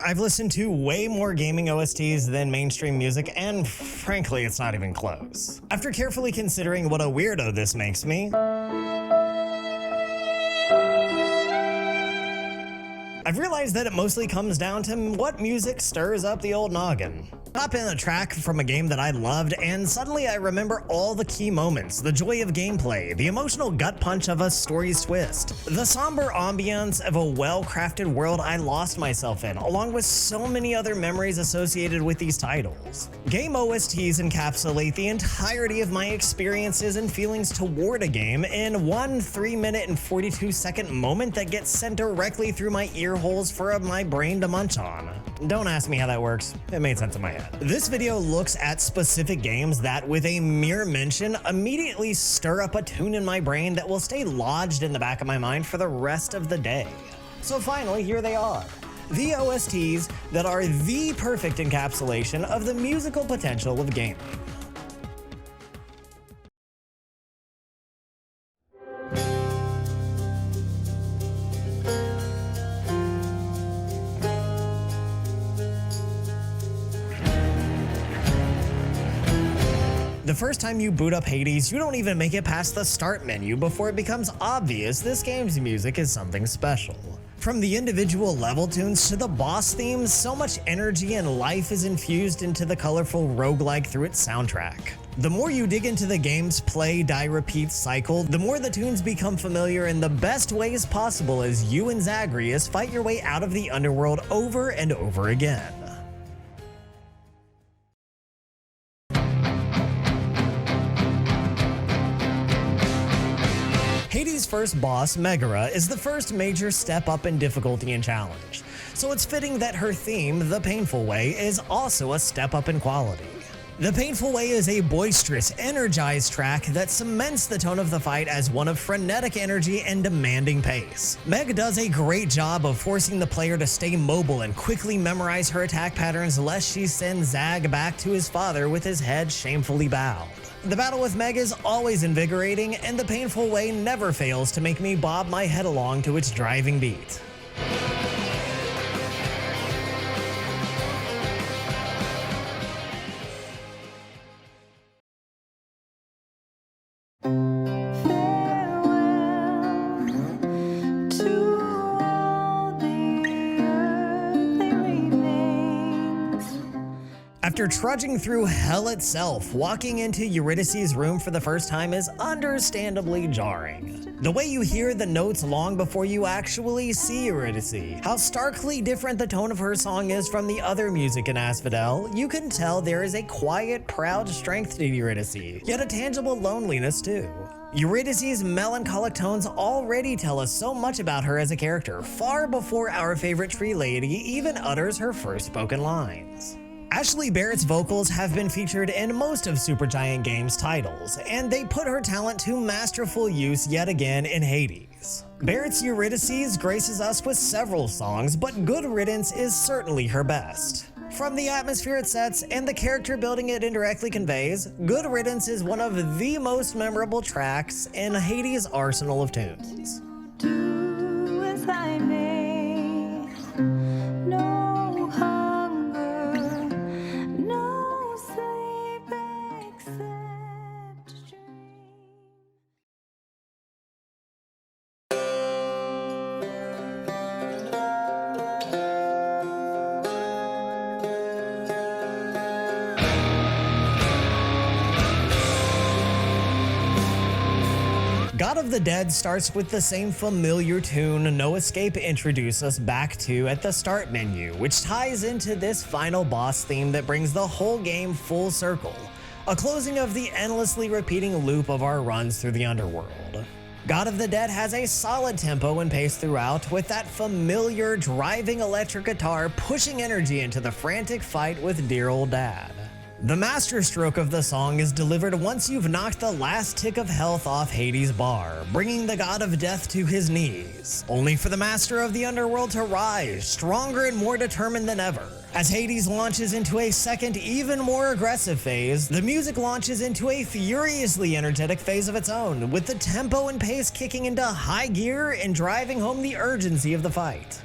I've listened to way more gaming OSTs than mainstream music, and frankly, it's not even close. After carefully considering what a weirdo this makes me, I've realized that it mostly comes down to what music stirs up the old noggin. Pop in a track from a game that I loved, and suddenly I remember all the key moments, the joy of gameplay, the emotional gut punch of a story's twist, the somber ambience of a well-crafted world I lost myself in, along with so many other memories associated with these titles. Game OSTs encapsulate the entirety of my experiences and feelings toward a game in one 3-minute and 42-second moment that gets sent directly through my ear holes for my brain to munch on. Don't ask me how that works, it made sense in my head. This video looks at specific games that, with a mere mention, immediately stir up a tune in my brain that will stay lodged in the back of my mind for the rest of the day. So finally, here they are. The OSTs that are the perfect encapsulation of the musical potential of gaming. The first time you boot up Hades, you don't even make it past the start menu before it becomes obvious this game's music is something special. From the individual level tunes to the boss themes, so much energy and life is infused into the colorful roguelike through its soundtrack. The more you dig into the game's play, die, repeat cycle, the more the tunes become familiar in the best ways possible as you and Zagreus fight your way out of the underworld over and over again. Hades' first boss, Megara, is the first major step up in difficulty and challenge, so it's fitting that her theme, The Painful Way, is also a step up in quality. The Painful Way is a boisterous, energized track that cements the tone of the fight as one of frenetic energy and demanding pace. Meg does a great job of forcing the player to stay mobile and quickly memorize her attack patterns lest she send Zag back to his father with his head shamefully bowed. The battle with Meg is always invigorating, and The Painful Way never fails to make me bob my head along to its driving beat. After trudging through hell itself, walking into Eurydice's room for the first time is understandably jarring. The way you hear the notes long before you actually see Eurydice, how starkly different the tone of her song is from the other music in Asphodel, you can tell there is a quiet, proud strength to Eurydice, yet a tangible loneliness too. Eurydice's melancholic tones already tell us so much about her as a character, far before our favorite tree lady even utters her first spoken lines. Ashley Barrett's vocals have been featured in most of Supergiant Games' titles, and they put her talent to masterful use yet again in Hades. Barrett's Eurydice graces us with several songs, but Good Riddance is certainly her best. From the atmosphere it sets and the character building it indirectly conveys, Good Riddance is one of the most memorable tracks in Hades' arsenal of tunes. Do as I may, no hunger, no sleep except dream. God of the Dead starts with the same familiar tune No Escape introduced us back to at the start menu, which ties into this final boss theme that brings the whole game full circle, a closing of the endlessly repeating loop of our runs through the underworld. God of the Dead has a solid tempo and pace throughout, with that familiar driving electric guitar pushing energy into the frantic fight with dear old dad. The masterstroke of the song is delivered once you've knocked the last tick of health off Hades' bar, bringing the god of death to his knees, only for the master of the underworld to rise, stronger and more determined than ever. As Hades launches into a second, even more aggressive phase, the music launches into a furiously energetic phase of its own, with the tempo and pace kicking into high gear and driving home the urgency of the fight.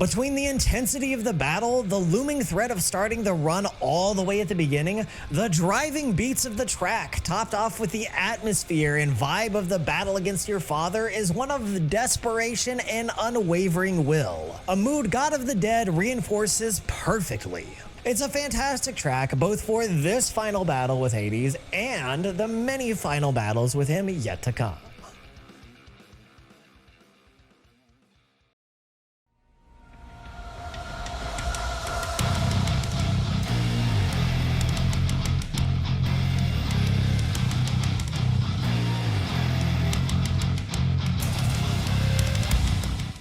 Between the intensity of the battle, the looming threat of starting the run all the way at the beginning, the driving beats of the track, topped off with the atmosphere and vibe of the battle against your father, is one of desperation and unwavering will. A mood God of the Dead reinforces perfectly. It's a fantastic track both for this final battle with Hades and the many final battles with him yet to come.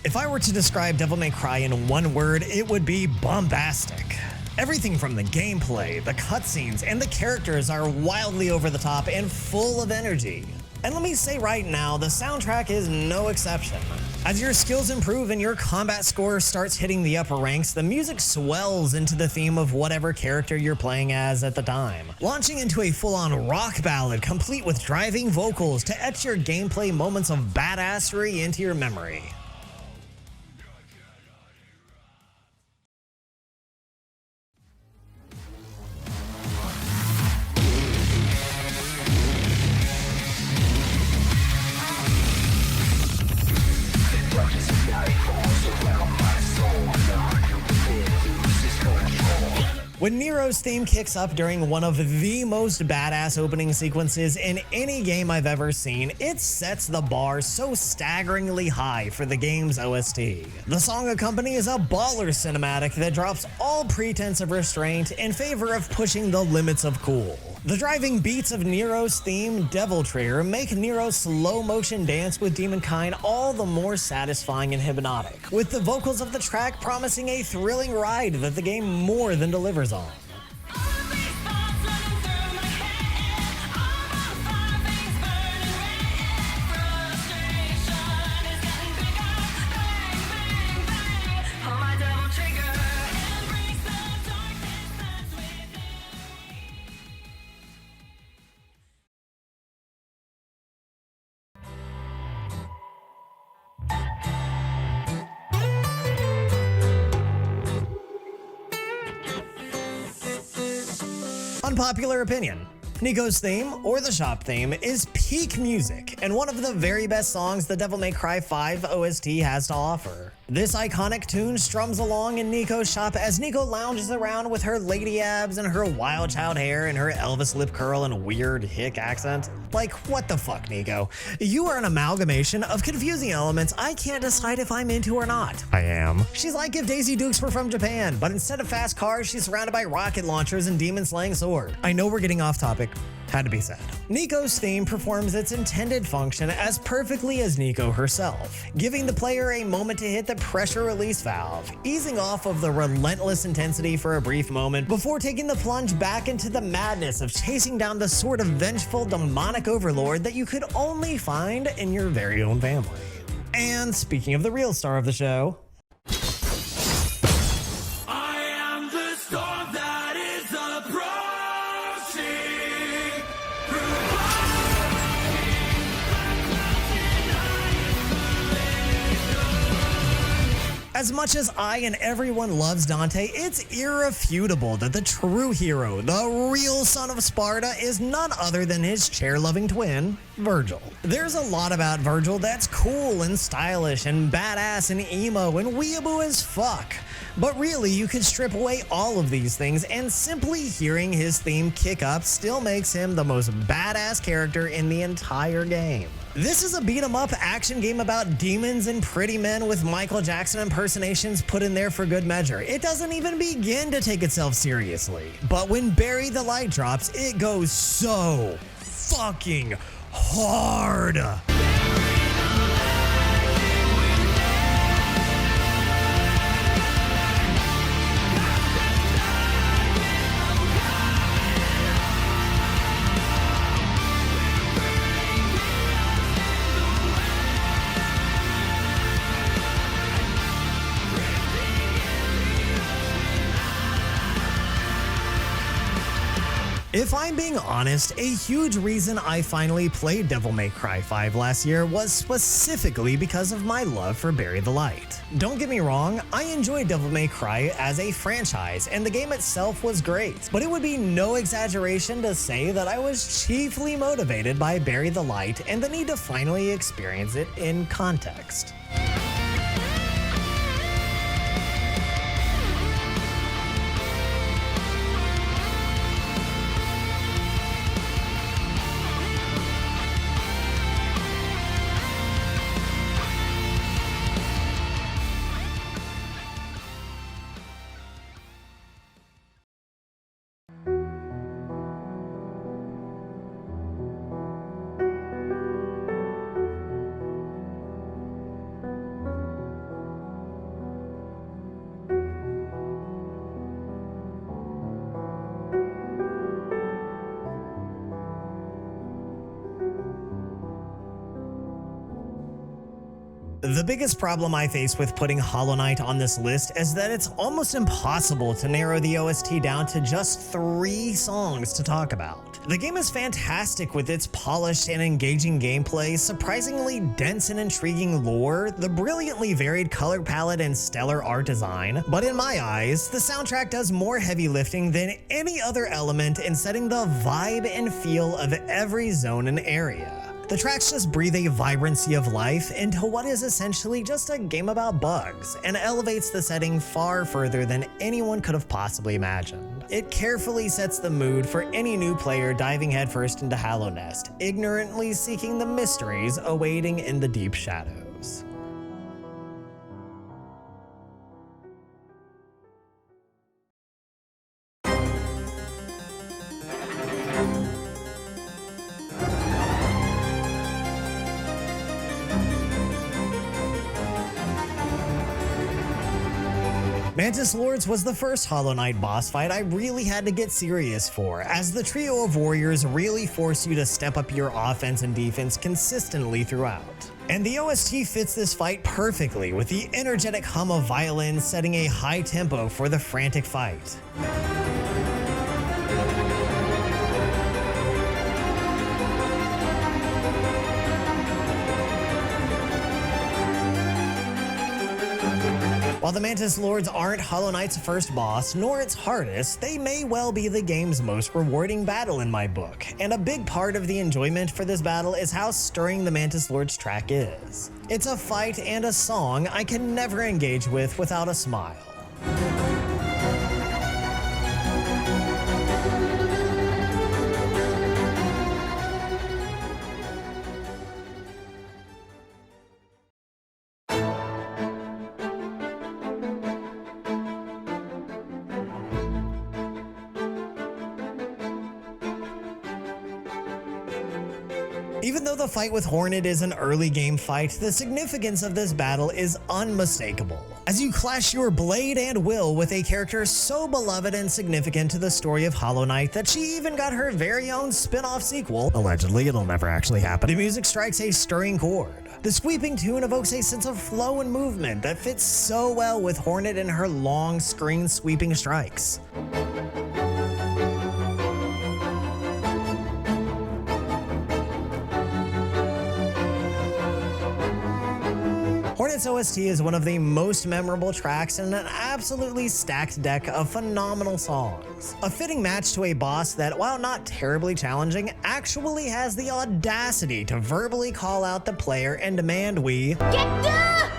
If I were to describe Devil May Cry in one word, it would be bombastic. Everything from the gameplay, the cutscenes, and the characters are wildly over the top and full of energy. And let me say right now, the soundtrack is no exception. As your skills improve and your combat score starts hitting the upper ranks, the music swells into the theme of whatever character you're playing as at the time, launching into a full-on rock ballad complete with driving vocals to etch your gameplay moments of badassery into your memory. When Nero's theme kicks up during one of the most badass opening sequences in any game I've ever seen, it sets the bar so staggeringly high for the game's OST. The song accompanies a baller cinematic that drops all pretense of restraint in favor of pushing the limits of cool. The driving beats of Nero's theme, Devil Trigger, make Nero's slow motion dance with Demonkind all the more satisfying and hypnotic, with the vocals of the track promising a thrilling ride that the game more than delivers on. Unpopular opinion. Nico's theme, or the shop theme, is peak music and one of the very best songs the Devil May Cry 5 OST has to offer. This iconic tune strums along in Nico's shop as Nico lounges around with her lady abs and her wild child hair and her Elvis lip curl and weird hick accent. Like, what the fuck, Nico? You are an amalgamation of confusing elements I can't decide if I'm into or not. I am. She's like if Daisy Dukes were from Japan, but instead of fast cars, she's surrounded by rocket launchers and demon-slaying sword. I know we're getting off topic. Had to be said. Nico's theme performs its intended function as perfectly as Nico herself, giving the player a moment to hit the pressure release valve, easing off of the relentless intensity for a brief moment before taking the plunge back into the madness of chasing down the sort of vengeful demonic overlord that you could only find in your very own family. And speaking of the real star of the show, as much as I and everyone loves Dante, it's irrefutable that the true hero, the real son of Sparta, is none other than his chair-loving twin, Virgil. There's a lot about Virgil that's cool and stylish and badass and emo and weeaboo as fuck. But really, you could strip away all of these things and simply hearing his theme kick up still makes him the most badass character in the entire game. This is a beat-em-up action game about demons and pretty men with Michael Jackson impersonations put in there for good measure. It doesn't even begin to take itself seriously. But when Bury the Light drops, it goes so fucking hard. If I'm being honest, a huge reason I finally played Devil May Cry 5 last year was specifically because of my love for Bury the Light. Don't get me wrong, I enjoyed Devil May Cry as a franchise, and the game itself was great, but it would be no exaggeration to say that I was chiefly motivated by Bury the Light and the need to finally experience it in context. The biggest problem I face with putting Hollow Knight on this list is that it's almost impossible to narrow the OST down to just 3 songs to talk about. The game is fantastic with its polished and engaging gameplay, surprisingly dense and intriguing lore, the brilliantly varied color palette and stellar art design, but in my eyes, the soundtrack does more heavy lifting than any other element in setting the vibe and feel of every zone and area. The tracks just breathe a vibrancy of life into what is essentially just a game about bugs, and elevates the setting far further than anyone could have possibly imagined. It carefully sets the mood for any new player diving headfirst into Hallow Nest, ignorantly seeking the mysteries awaiting in the deep shadows. Mantis Lords was the first Hollow Knight boss fight I really had to get serious for, as the trio of warriors really force you to step up your offense and defense consistently throughout. And the OST fits this fight perfectly, with the energetic hum of violins setting a high tempo for the frantic fight. While the Mantis Lords aren't Hollow Knight's first boss, nor its hardest, they may well be the game's most rewarding battle in my book, and a big part of the enjoyment for this battle is how stirring the Mantis Lords track is. It's a fight and a song I can never engage with without a smile. Even though the fight with Hornet is an early game fight, the significance of this battle is unmistakable, as you clash your blade and will with a character so beloved and significant to the story of Hollow Knight that she even got her very own spin-off sequel. Allegedly, it'll never actually happen. The music strikes a stirring chord. The sweeping tune evokes a sense of flow and movement that fits so well with Hornet and her long screen-sweeping strikes. Hornet's OST is one of the most memorable tracks in an absolutely stacked deck of phenomenal songs. A fitting match to a boss that, while not terribly challenging, actually has the audacity to verbally call out the player and demand we get down!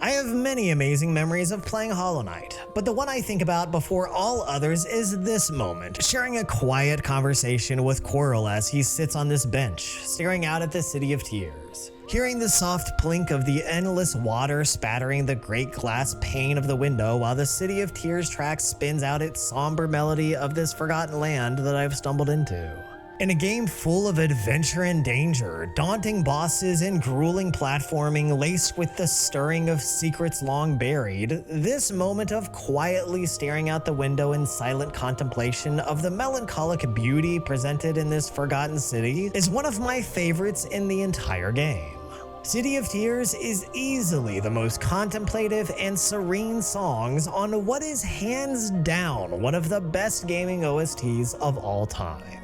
I have many amazing memories of playing Hollow Knight, but the one I think about before all others is this moment, sharing a quiet conversation with Quirrell as he sits on this bench, staring out at the City of Tears. Hearing the soft plink of the endless water spattering the great glass pane of the window while the City of Tears track spins out its somber melody of this forgotten land that I've stumbled into. In a game full of adventure and danger, daunting bosses and grueling platforming laced with the stirring of secrets long buried, this moment of quietly staring out the window in silent contemplation of the melancholic beauty presented in this forgotten city is one of my favorites in the entire game. City of Tears is easily the most contemplative and serene songs on what is hands down one of the best gaming OSTs of all time.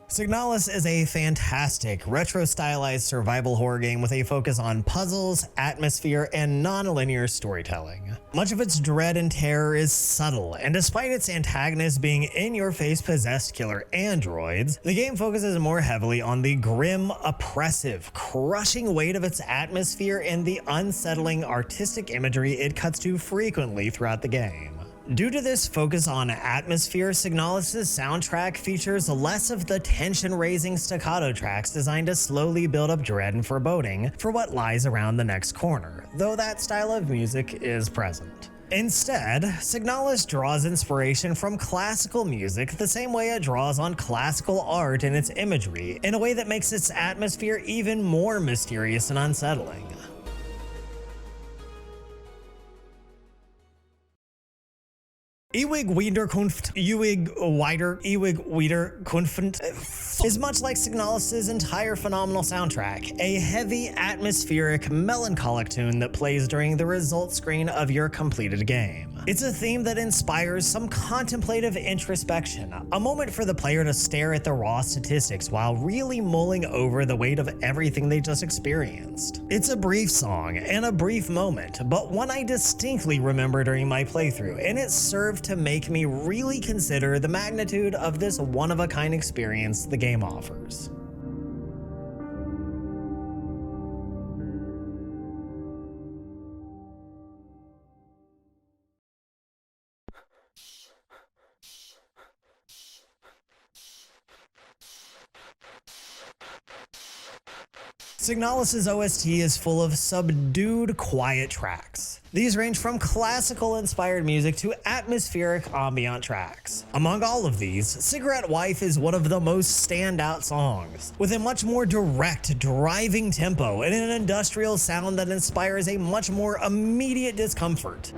Signalis is a fantastic, retro-stylized survival horror game with a focus on puzzles, atmosphere, and non-linear storytelling. Much of its dread and terror is subtle, and despite its antagonists being in-your-face possessed killer androids, the game focuses more heavily on the grim, oppressive, crushing weight of its atmosphere and the unsettling artistic imagery it cuts to frequently throughout the game. Due to this focus on atmosphere, Signalis' soundtrack features less of the tension-raising staccato tracks designed to slowly build up dread and foreboding for what lies around the next corner, though that style of music is present. Instead, Signalis draws inspiration from classical music the same way it draws on classical art in its imagery, in a way that makes its atmosphere even more mysterious and unsettling. Ewig Wiederkunft is much like Signalis' entire phenomenal soundtrack, a heavy, atmospheric, melancholic tune that plays during the result screen of your completed game. It's a theme that inspires some contemplative introspection, a moment for the player to stare at the raw statistics while really mulling over the weight of everything they just experienced. It's a brief song and a brief moment, but one I distinctly remember during my playthrough, and it served to make me really consider the magnitude of this one-of-a-kind experience the game offers. Signalis' OST is full of subdued, quiet tracks. These range from classical-inspired music to atmospheric ambient tracks. Among all of these, Cigarette Wife is one of the most standout songs, with a much more direct, driving tempo and an industrial sound that inspires a much more immediate discomfort.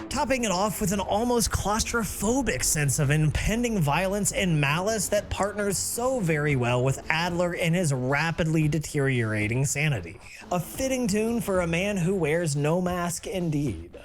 Topping it off with an almost claustrophobic sense of impending violence and malice that partners so very well with Adler and his rapidly deteriorating sanity. A fitting tune for a man who wears no mask indeed.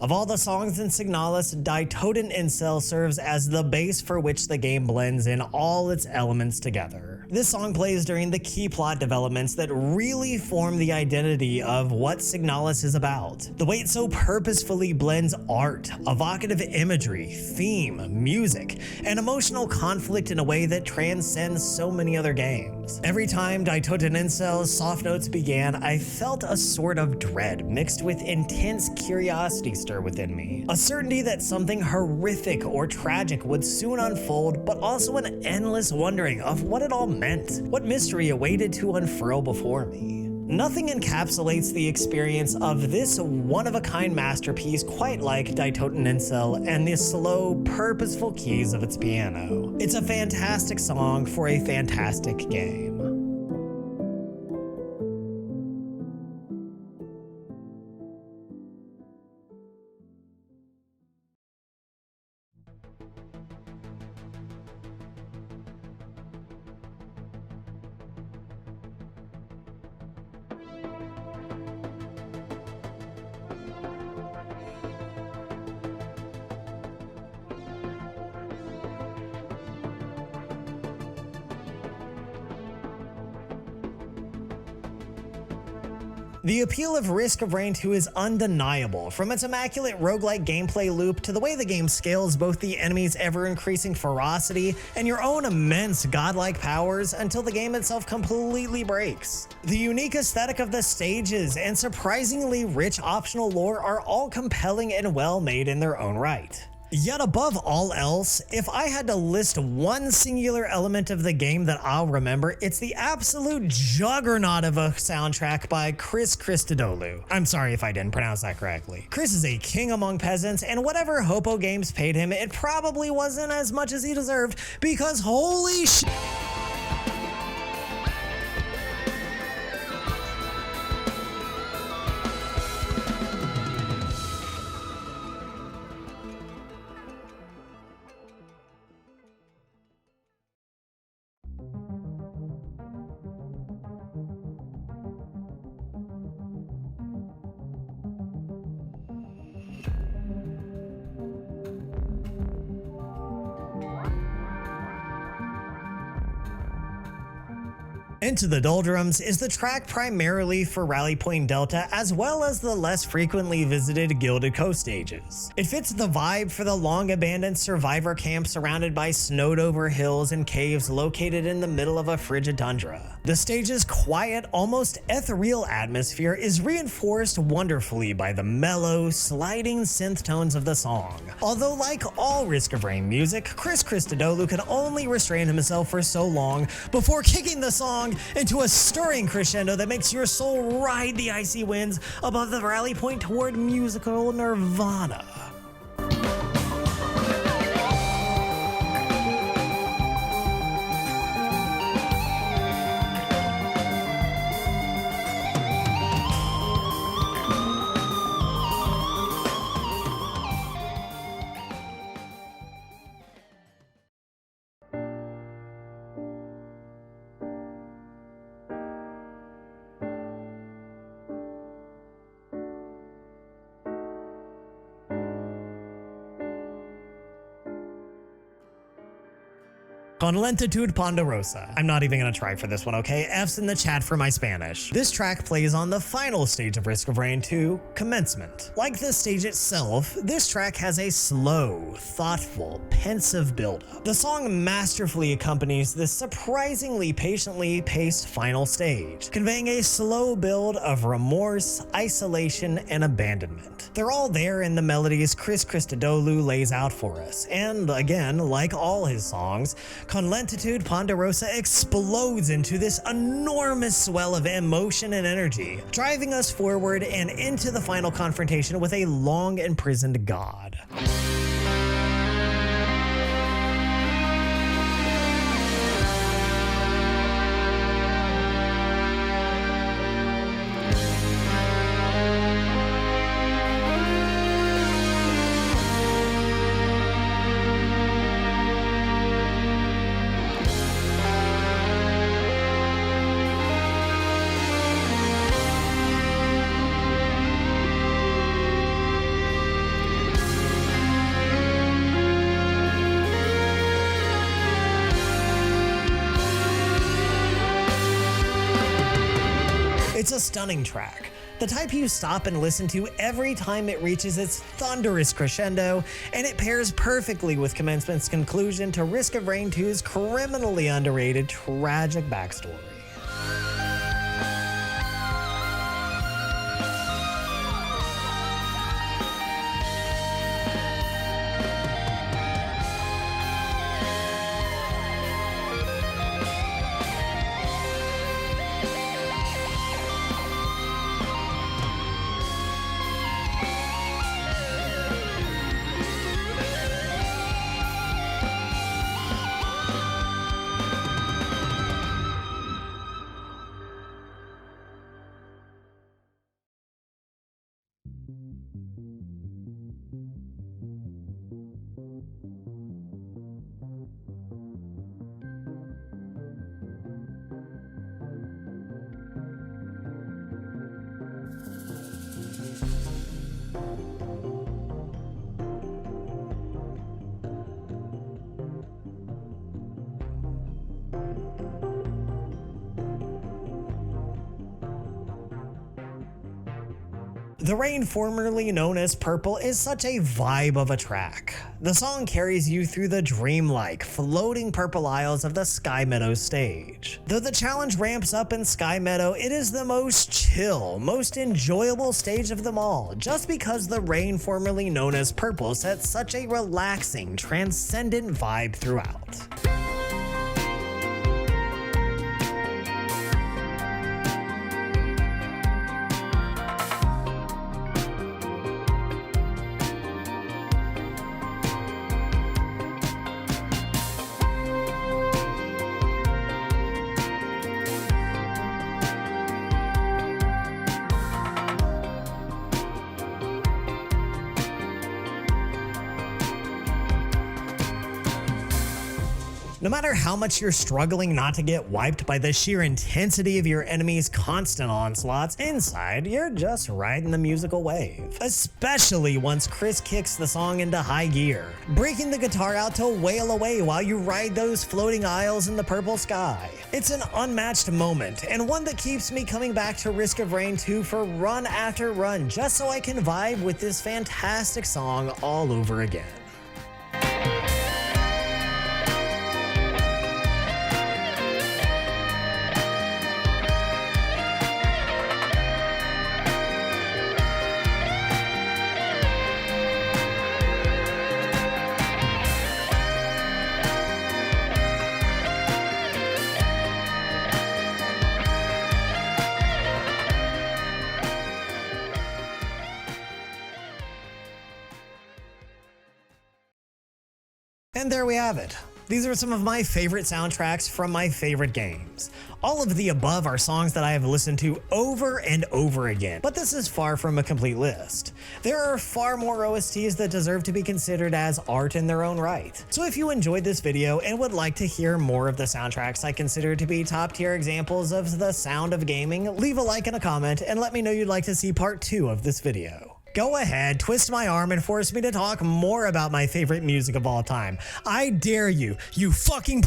Of all the songs in Signalis, Die Toten Incel serves as the base for which the game blends in all its elements together. This song plays during the key plot developments that really form the identity of what Signalis is about. The way it so purposefully blends art, evocative imagery, theme, music, and emotional conflict in a way that transcends so many other games. Every time Die Toten Incel's soft notes began, I felt a sort of dread mixed with intense curiosity stir within me. A certainty that something horrific or tragic would soon unfold, but also an endless wondering of what it all meant, what mystery awaited to unfurl before me. Nothing encapsulates the experience of this one-of-a-kind masterpiece quite like Die Toten Incel and the slow, purposeful keys of its piano. It's a fantastic song for a fantastic game. The appeal of Risk of Rain 2 is undeniable, from its immaculate roguelike gameplay loop to the way the game scales both the enemy's ever-increasing ferocity and your own immense godlike powers until the game itself completely breaks. The unique aesthetic of the stages and surprisingly rich optional lore are all compelling and well made in their own right. Yet above all else, if I had to list one singular element of the game that I'll remember, it's the absolute juggernaut of a soundtrack by Christodoulou. I'm sorry if I didn't pronounce that correctly. Chris is a king among peasants, and whatever Hopo Games paid him, it probably wasn't as much as he deserved, because holy shit. Into the Doldrums is the track primarily for Rally Point Delta as well as the less frequently visited Gilded Coast stages. It fits the vibe for the long abandoned survivor camp surrounded by snowed over hills and caves located in the middle of a frigid tundra. The stage's quiet, almost ethereal atmosphere is reinforced wonderfully by the mellow, sliding synth tones of the song. Although like all Risk of Rain music, Christodoulou could only restrain himself for so long before kicking the song into a stirring crescendo that makes your soul ride the icy winds above the rally point toward musical nirvana. Con lentitud ponderosa. I'm not even gonna try for this one, okay? F's in the chat for my Spanish. This track plays on the final stage of Risk of Rain 2, Commencement. Like the stage itself, this track has a slow, thoughtful, pensive build-up. The song masterfully accompanies this surprisingly patiently paced final stage, conveying a slow build of remorse, isolation, and abandonment. They're all there in the melodies Christodoulou lays out for us, and again, like all his songs, Con lentitud ponderosa explodes into this enormous swell of emotion and energy, driving us forward and into the final confrontation with a long imprisoned god. It's a stunning track, the type you stop and listen to every time it reaches its thunderous crescendo, and it pairs perfectly with Commencement's conclusion to Risk of Rain 2's criminally underrated tragic backstory. The Rain, formerly known as Purple, is such a vibe of a track. The song carries you through the dreamlike, floating purple isles of the Sky Meadow stage. Though the challenge ramps up in Sky Meadow, it is the most chill, most enjoyable stage of them all, just because The Rain, formerly known as Purple, sets such a relaxing, transcendent vibe throughout. No matter how much you're struggling not to get wiped by the sheer intensity of your enemy's constant onslaughts, inside you're just riding the musical wave. Especially once Chris kicks the song into high gear, breaking the guitar out to wail away while you ride those floating isles in the purple sky. It's an unmatched moment, and one that keeps me coming back to Risk of Rain 2 for run after run, just so I can vibe with this fantastic song all over again. And there we have it. These are some of my favorite soundtracks from my favorite games. All of the above are songs that I have listened to over and over again, but this is far from a complete list. There are far more OSTs that deserve to be considered as art in their own right. So if you enjoyed this video and would like to hear more of the soundtracks I consider to be top tier examples of the sound of gaming, leave a like and a comment and let me know you'd like to see part 2 of this video. Go ahead, twist my arm and force me to talk more about my favorite music of all time. I dare you, you fucking